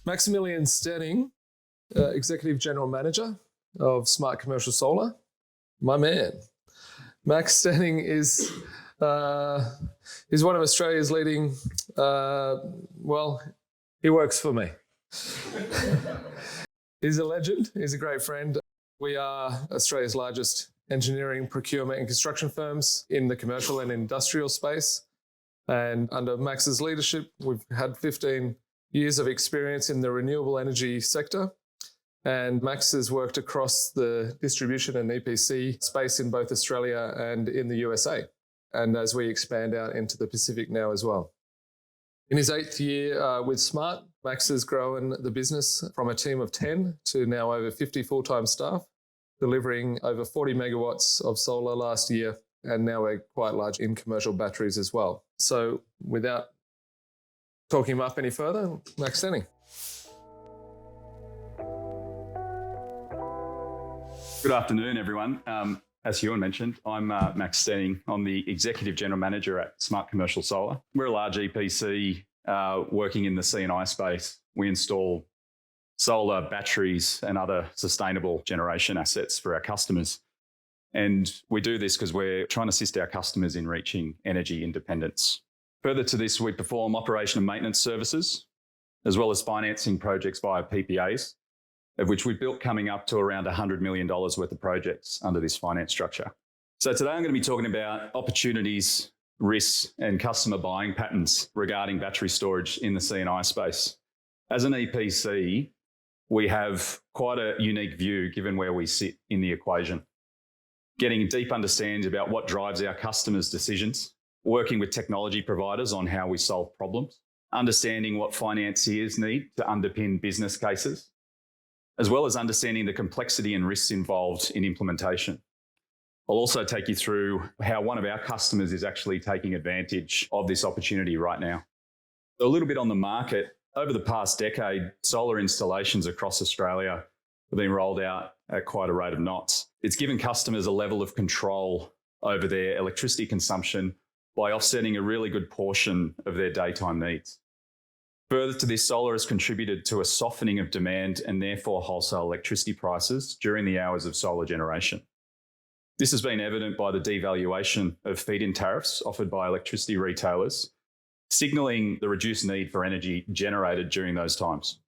Maximilian Stenning, Executive General Manager of Smart Commercial Solar. My man. Max Stenning is one of Australia's leading, he works for me. He's a legend. He's a great friend. We are Australia's largest engineering, procurement and construction firms in the commercial and industrial space. And under Max's leadership, we've had 15 years of experience in the renewable energy sector. And Max has worked across the distribution and EPC space in both Australia and in the USA. And as we expand out into the Pacific now as well. In his 8th year with Smart, Max has grown the business from a team of 10 to now over 50 full-time staff, delivering over 40 megawatts of solar last year, and now we're quite large in commercial batteries as well. So without talking him up any further, Max Stenning. Good afternoon, everyone. As Ewan mentioned, I'm Max Stenning. I'm the Executive General Manager at Smart Commercial Solar. We're a large EPC working in the C&I space. We install solar, batteries and other sustainable generation assets for our customers. And we do this because we're trying to assist our customers in reaching energy independence. Further to this, we perform operation and maintenance services, as well as financing projects via PPAs, of which we've built coming up to around $100 million worth of projects under this finance structure. So today I'm going to be talking about opportunities, risks, and customer buying patterns regarding battery storage in the C&I space. As an EPC, we have quite a unique view given where we sit in the equation. Getting a deep understanding about what drives our customers' decisions, working with technology providers on how we solve problems, understanding what financiers need to underpin business cases, as well as understanding the complexity and risks involved in implementation. I'll also take you through how one of our customers is actually taking advantage of this opportunity right now. A little bit on the market. Over the past decade, solar installations across Australia have been rolled out at quite a rate of knots. It's given customers a level of control over their electricity consumption by offsetting a really good portion of their daytime needs. Further to this, solar has contributed to a softening of demand and therefore wholesale electricity prices during the hours of solar generation. This has been evident by the devaluation of feed-in tariffs offered by electricity retailers, signalling the reduced need for energy generated during those times.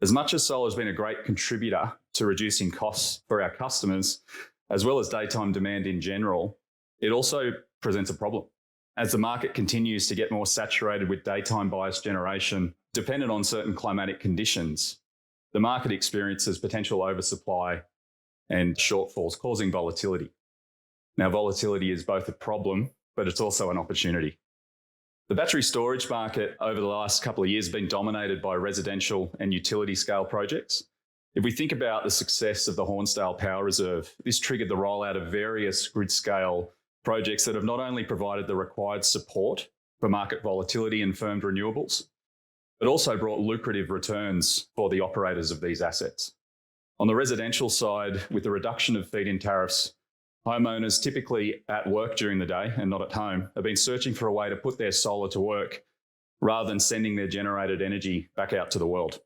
As much as solar has been a great contributor to reducing costs for our customers, as well as daytime demand in general, it also presents a problem. As the market continues to get more saturated with daytime biased generation, dependent on certain climatic conditions, the market experiences potential oversupply and shortfalls, causing volatility. Now, volatility is both a problem, but it's also an opportunity. The battery storage market over the last couple of years has been dominated by residential and utility scale projects. If we think about the success of the Hornsdale Power Reserve, this triggered the rollout of various grid scale projects that have not only provided the required support for market volatility and firmed renewables, but also brought lucrative returns for the operators of these assets. On the residential side, with the reduction of feed-in tariffs, homeowners, typically at work during the day and not at home, have been searching for a way to put their solar to work rather than sending their generated energy back out to the world.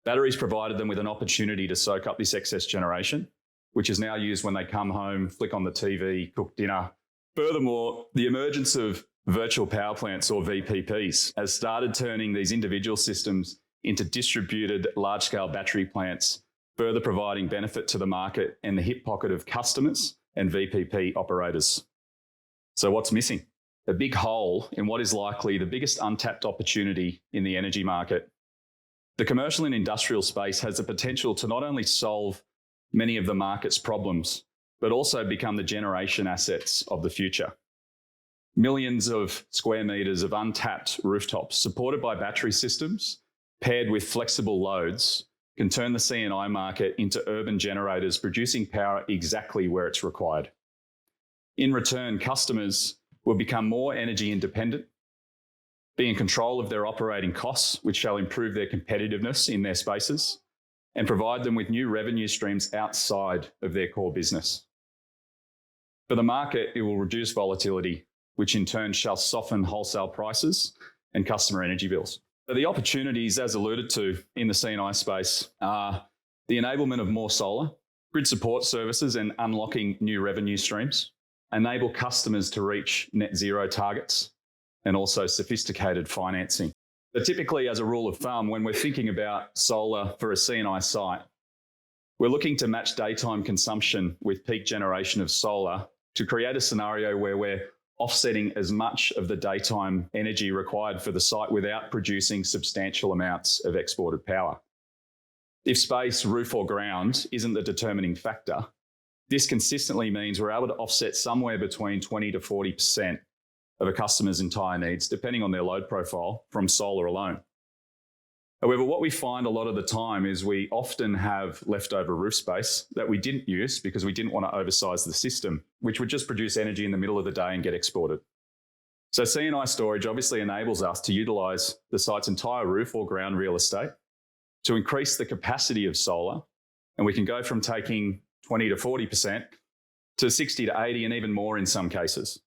Batteries provided them with an opportunity to soak up this excess generation, which is now used when they come home, flick on the TV, cook dinner. Furthermore, the emergence of virtual power plants, or VPPs, has started turning these individual systems into distributed large-scale battery plants, further providing benefit to the market and the hip pocket of customers and VPP operators. So what's missing? A big hole in what is likely the biggest untapped opportunity in the energy market. The commercial and industrial space has the potential to not only solve many of the market's problems, but also become the generation assets of the future. Millions of square meters of untapped rooftops supported by battery systems, paired with flexible loads, can turn the C&I market into urban generators producing power exactly where it's required. In return, customers will become more energy independent, be in control of their operating costs, which shall improve their competitiveness in their spaces, and provide them with new revenue streams outside of their core business. For the market, it will reduce volatility, which in turn shall soften wholesale prices and customer energy bills. But the opportunities, as alluded to in the C&I space, are the enablement of more solar, grid support services and unlocking new revenue streams, enable customers to reach net zero targets, and also sophisticated financing. But typically, as a rule of thumb, when we're thinking about solar for a C&I site, we're looking to match daytime consumption with peak generation of solar to create a scenario where we're offsetting as much of the daytime energy required for the site without producing substantial amounts of exported power. If space, roof or ground isn't the determining factor, this consistently means we're able to offset somewhere between 20 to 40% of a customer's entire needs, depending on their load profile, from solar alone. However, what we find a lot of the time is we often have leftover roof space that we didn't use because we didn't want to oversize the system, which would just produce energy in the middle of the day and get exported. So C&I storage obviously enables us to utilize the site's entire roof or ground real estate to increase the capacity of solar, and we can go from taking 20 to 40% to 60 to 80 and even more in some cases.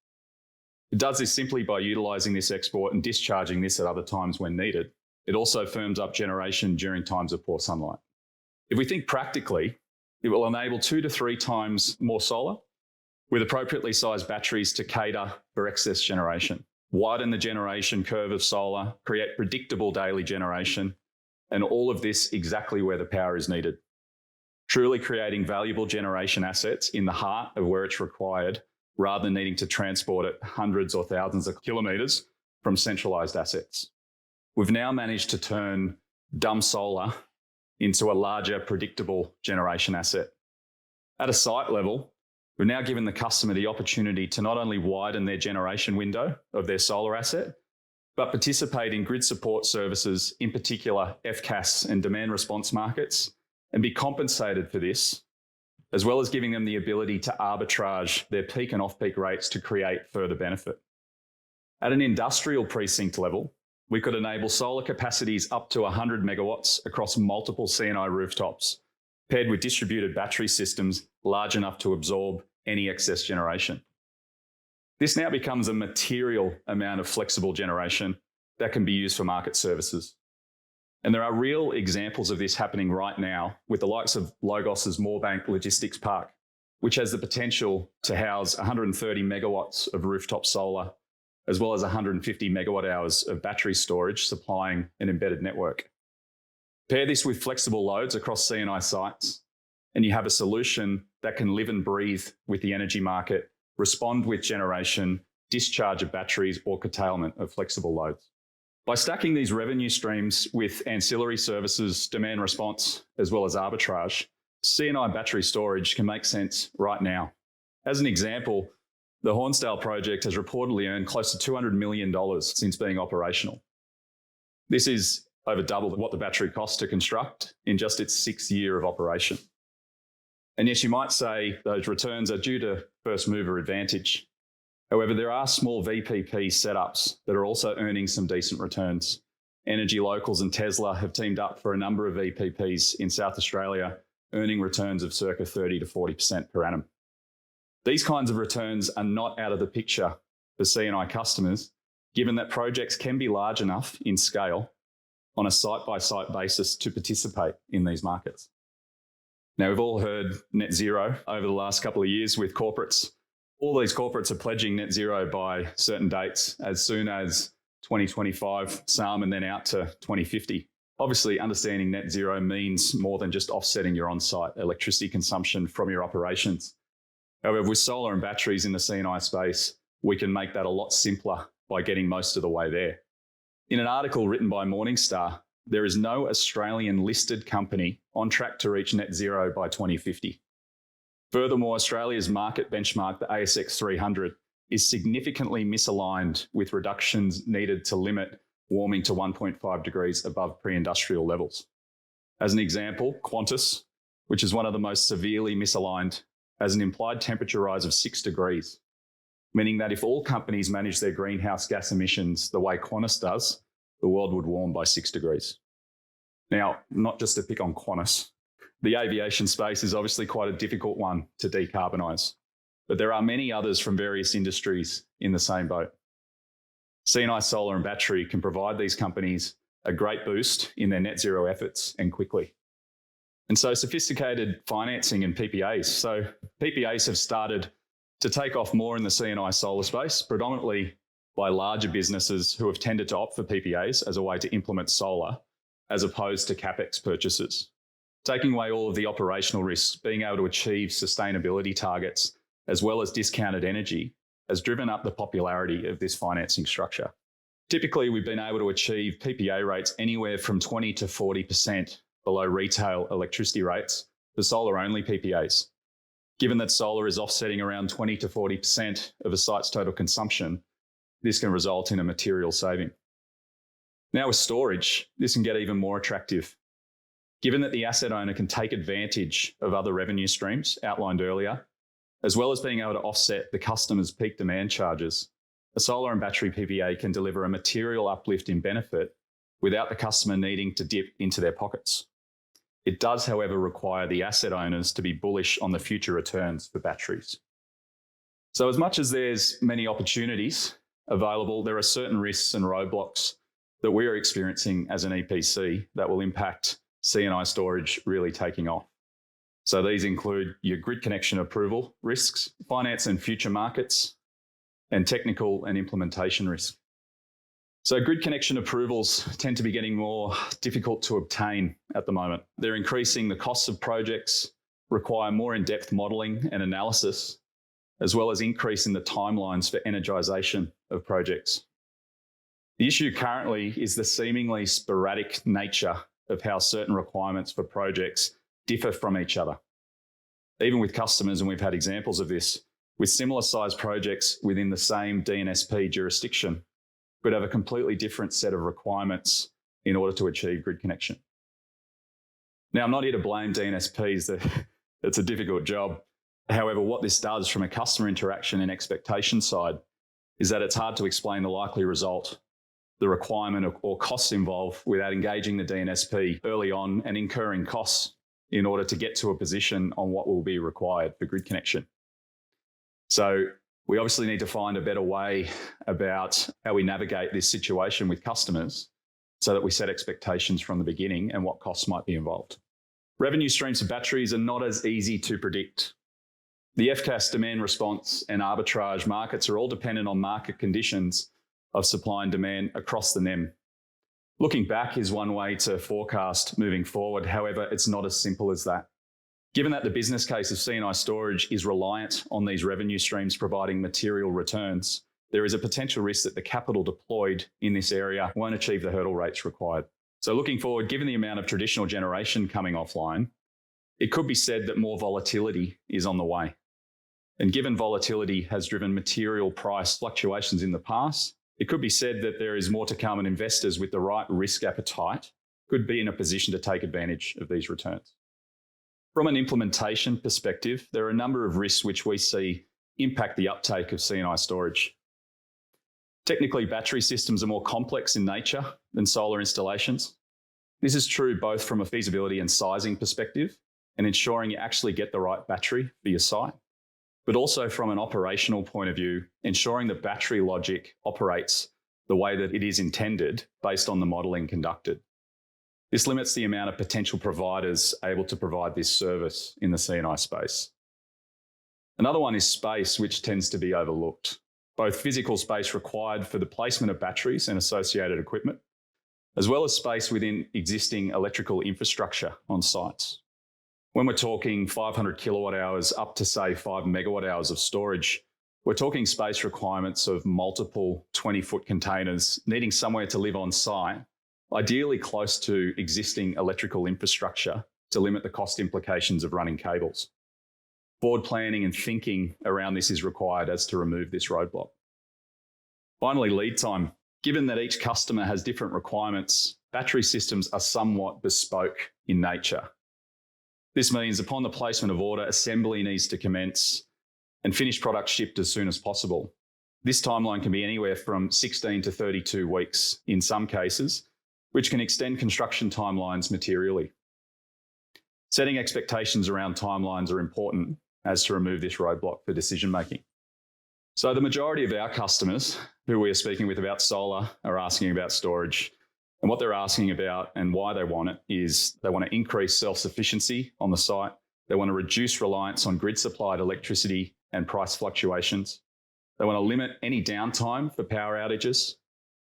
It does this simply by utilizing this export and discharging this at other times when needed. It also firms up generation during times of poor sunlight. If we think practically, it will enable 2 to 3 times more solar with appropriately sized batteries to cater for excess generation, widen the generation curve of solar, create predictable daily generation, and all of this exactly where the power is needed. Truly creating valuable generation assets in the heart of where it's required, rather than needing to transport it hundreds or thousands of kilometres from centralised assets. We've now managed to turn dumb solar into a larger, predictable generation asset. At a site level, we've now given the customer the opportunity to not only widen their generation window of their solar asset, but participate in grid support services, in particular FCAS and demand response markets, and be compensated for this, as well as giving them the ability to arbitrage their peak and off-peak rates to create further benefit. At an industrial precinct level, we could enable solar capacities up to 100 megawatts across multiple C&I rooftops, paired with distributed battery systems large enough to absorb any excess generation. This now becomes a material amount of flexible generation that can be used for market services. And there are real examples of this happening right now with the likes of Logos's Moorebank Logistics Park, which has the potential to house 130 megawatts of rooftop solar, as well as 150 megawatt hours of battery storage supplying an embedded network. Pair this with flexible loads across C&I sites, and you have a solution that can live and breathe with the energy market, respond with generation, discharge of batteries, or curtailment of flexible loads. By stacking these revenue streams with ancillary services, demand response, as well as arbitrage, C&I battery storage can make sense right now. As an example, the Hornsdale project has reportedly earned close to $200 million since being operational. This is over double what the battery cost to construct in just its 6th year of operation. And yes, you might say those returns are due to first mover advantage. However, there are small VPP setups that are also earning some decent returns. Energy Locals and Tesla have teamed up for a number of VPPs in South Australia, earning returns of circa 30 to 40% per annum. These kinds of returns are not out of the picture for C&I customers, given that projects can be large enough in scale on a site-by-site basis to participate in these markets. Now, we've all heard net zero over the last couple of years with corporates. All these corporates are pledging net zero by certain dates, as soon as 2025, some, and then out to 2050. Obviously, understanding net zero means more than just offsetting your on-site electricity consumption from your operations. However, with solar and batteries in the C&I space, we can make that a lot simpler by getting most of the way there. In an article written by Morningstar, there is no Australian listed company on track to reach net zero by 2050. Furthermore, Australia's market benchmark, the ASX 300, is significantly misaligned with reductions needed to limit warming to 1.5 degrees above pre-industrial levels. As an example, Qantas, which is one of the most severely misaligned, has an implied temperature rise of 6 degrees, meaning that if all companies manage their greenhouse gas emissions the way Qantas does, the world would warm by 6 degrees. Now, not just to pick on Qantas, the aviation space is obviously quite a difficult one to decarbonise, but there are many others from various industries in the same boat. C&I solar and battery can provide these companies a great boost in their net zero efforts and quickly. And so sophisticated financing and PPAs. So PPAs have started to take off more in the C&I solar space, predominantly by larger businesses who have tended to opt for PPAs as a way to implement solar, as opposed to CapEx purchases. Taking away all of the operational risks, being able to achieve sustainability targets, as well as discounted energy, has driven up the popularity of this financing structure. Typically, we've been able to achieve PPA rates anywhere from 20 to 40% below retail electricity rates for solar-only PPAs. Given that solar is offsetting around 20 to 40% of a site's total consumption, this can result in a material saving. Now with storage, this can get even more attractive. Given that the asset owner can take advantage of other revenue streams outlined earlier, as well as being able to offset the customer's peak demand charges, a solar and battery PPA can deliver a material uplift in benefit without the customer needing to dip into their pockets. It does, however, require the asset owners to be bullish on the future returns for batteries. So as much as there's many opportunities available, there are certain risks and roadblocks that we are experiencing as an EPC that will impact C&I storage really taking off. So these include your grid connection approval risks, finance and future markets, and technical and implementation risk. So grid connection approvals tend to be getting more difficult to obtain at the moment. They're increasing the costs of projects, require more in-depth modelling and analysis, as well as increasing the timelines for energisation of projects. The issue currently is the seemingly sporadic nature of how certain requirements for projects differ from each other. Even with customers, and we've had examples of this, with similar sized projects within the same DNSP jurisdiction, could have a completely different set of requirements in order to achieve grid connection. Now, I'm not here to blame DNSPs. It's a difficult job. However, what this does from a customer interaction and expectation side is that it's hard to explain the likely result, the requirement or costs involved without engaging the DNSP early on and incurring costs in order to get to a position on what will be required for grid connection. So we obviously need to find a better way about how we navigate this situation with customers so that we set expectations from the beginning and what costs might be involved. Revenue streams for batteries are not as easy to predict. The FCAS demand response and arbitrage markets are all dependent on market conditions of supply and demand across the NEM. Looking back is one way to forecast moving forward. However, it's not as simple as that. Given that the business case of C&I storage is reliant on these revenue streams providing material returns, there is a potential risk that the capital deployed in this area won't achieve the hurdle rates required. So looking forward, given the amount of traditional generation coming offline, it could be said that more volatility is on the way. And given volatility has driven material price fluctuations in the past, it could be said that there is more to come and investors with the right risk appetite could be in a position to take advantage of these returns. From an implementation perspective, there are a number of risks which we see impact the uptake of C&I storage. Technically, battery systems are more complex in nature than solar installations. This is true both from a feasibility and sizing perspective and ensuring you actually get the right battery for your site, but also from an operational point of view, ensuring the battery logic operates the way that it is intended based on the modelling conducted. This limits the amount of potential providers able to provide this service in the C&I space. Another one is space, which tends to be overlooked. Both physical space required for the placement of batteries and associated equipment, as well as space within existing electrical infrastructure on sites. When we're talking 500 kilowatt hours up to, say, 5 megawatt hours of storage, we're talking space requirements of multiple 20-foot containers needing somewhere to live on site, ideally close to existing electrical infrastructure to limit the cost implications of running cables. Forward planning and thinking around this is required as to remove this roadblock. Finally, lead time. Given that each customer has different requirements, battery systems are somewhat bespoke in nature. This means upon the placement of order, assembly needs to commence and finished product shipped as soon as possible. This timeline can be anywhere from 16 to 32 weeks in some cases, which can extend construction timelines materially. Setting expectations around timelines are important as to remove this roadblock for decision making. So the majority of our customers who we are speaking with about solar are asking about storage. And what they're asking about and why they want it is they want to increase self-sufficiency on the site. They want to reduce reliance on grid-supplied electricity and price fluctuations. They want to limit any downtime for power outages,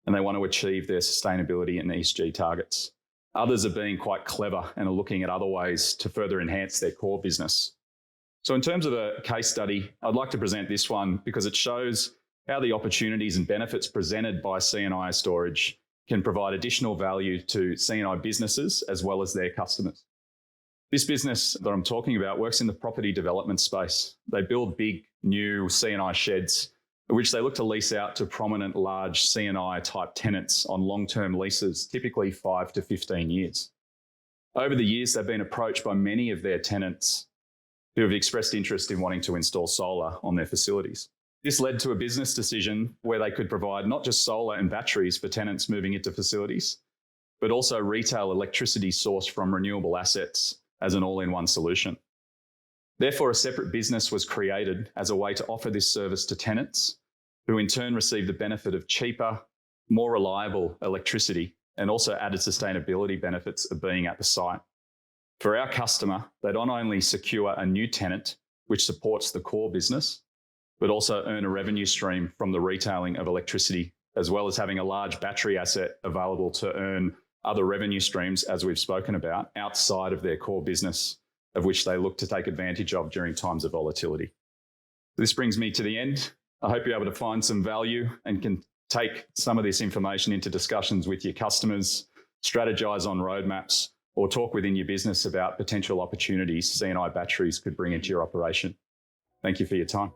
and they want to achieve their sustainability and ESG targets. Others are being quite clever and are looking at other ways to further enhance their core business. So in terms of a case study, I'd like to present this one because it shows how the opportunities and benefits presented by C&I storage can provide additional value to C&I businesses as well as their customers. This business that I'm talking about works in the property development space. They build big, new C&I sheds, which they look to lease out to prominent large C&I type tenants on long-term leases, typically 5 to 15 years. Over the years, they've been approached by many of their tenants who have expressed interest in wanting to install solar on their facilities. This led to a business decision where they could provide not just solar and batteries for tenants moving into facilities, but also retail electricity sourced from renewable assets as an all-in-one solution. Therefore, a separate business was created as a way to offer this service to tenants, who in turn receive the benefit of cheaper, more reliable electricity and also added sustainability benefits of being at the site. For our customer, they not only secure a new tenant, which supports the core business, but also earn a revenue stream from the retailing of electricity, as well as having a large battery asset available to earn other revenue streams, as we've spoken about, outside of their core business, of which they look to take advantage of during times of volatility. This brings me to the end. I hope you're able to find some value and can take some of this information into discussions with your customers, strategize on roadmaps, or talk within your business about potential opportunities C&I batteries could bring into your operation. Thank you for your time.